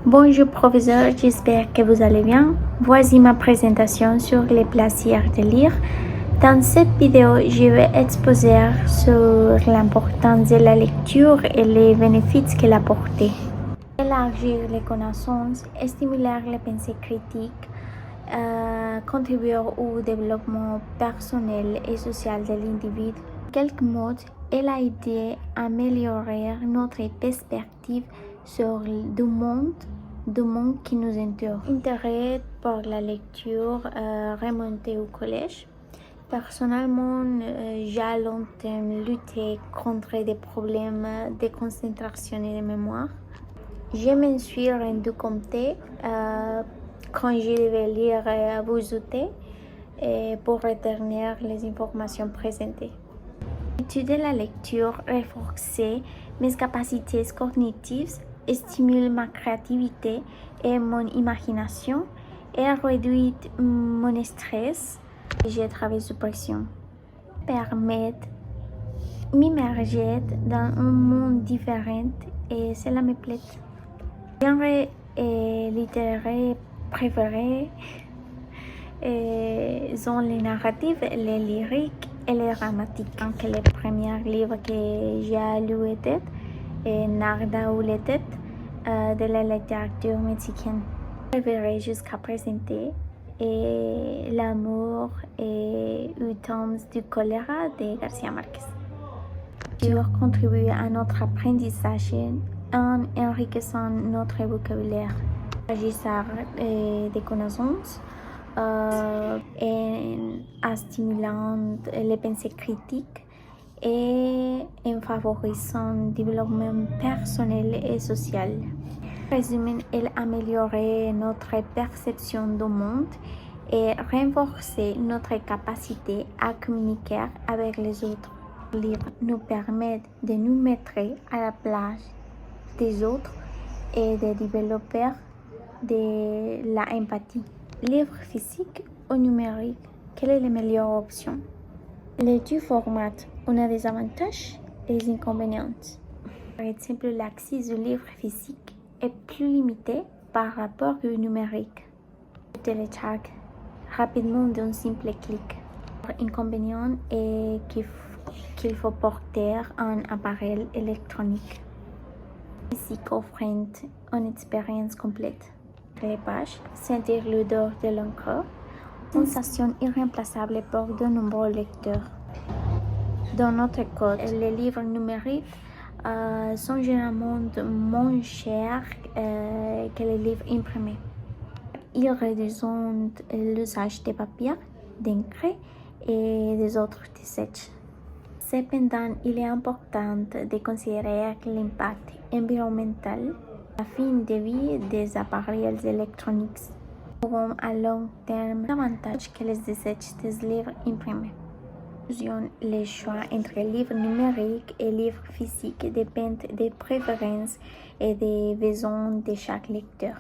Bonjour professeur, j'espère que vous allez bien. Voici ma présentation sur les plaisirs de lire. Dans cette vidéo, je vais exposer sur l'importance de la lecture et les bénéfices qu'elle apporte. Élargir les connaissances, stimuler les pensées critiques, contribuer au développement personnel et social de l'individu. Quelques mots, elle a aidé à améliorer notre perspective sur le monde qui nous entoure. Intérêt pour la lecture remonté au collège. Personnellement, j'ai longtemps lutté contre des problèmes de concentration et de mémoire. Je me suis rendu compte quand je devais lire à voix haute pour retenir les informations présentées. Étudier la lecture renforce mes capacités cognitives, stimule ma créativité et mon imagination et réduit mon stress et j'ai travaillé sous pression. Permet m'immerger dans un monde différent et cela me plaît. Genre littéraire préféré sont les narratifs, les lyriques et les dramatiques. Donc, les premiers livres que j'ai lus étaient Narda ou les têtes de la littérature mexicaine. Préféré jusqu'à présent est L'amour et 8 tomes du choléra de Garcia Marquez. Contribue à notre apprentissage en enrichissant notre vocabulaire. Agissant des connaissances en stimulant les pensées critiques et en favorisant le développement personnel et social. En résumé, elle améliorait notre perception du monde et renforçait notre capacité à communiquer avec les autres. Le livre nous permet de nous mettre à la place des autres et de développer de la empathie. Livre physique ou numérique, quelle est la meilleure option? Les deux formats ont des avantages et des inconvénients. Par exemple, l'accès au livre physique est plus limité par rapport au numérique. Le télécharge rapidement d'un simple clic. L'inconvénient est qu'il faut porter un appareil électronique. Physique offre une expérience complète. Les pages, sentir l'odeur de l'encre, sensation irremplaçable pour de nombreux lecteurs. Dans notre cas, les livres numériques sont généralement moins chers que les livres imprimés. Ils réduisent l'usage de papier, d'encre et des autres deseaux. Cependant, il est important de considérer l'impact environnemental, la fin de vie des appareils électroniques auront à long terme davantage que les deseaux des livres imprimés. Les choix entre livres numériques et livres physiques dépendent des préférences et des besoins de chaque lecteur.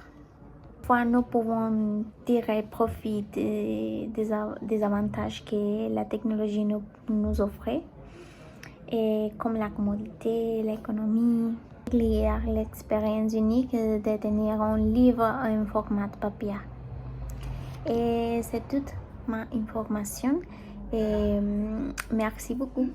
Parfois, nous pouvons tirer profit des avantages que la technologie nous offre, et comme la commodité, l'économie, lire l'expérience unique de tenir un livre en format papier. Et c'est toute ma information et merci beaucoup.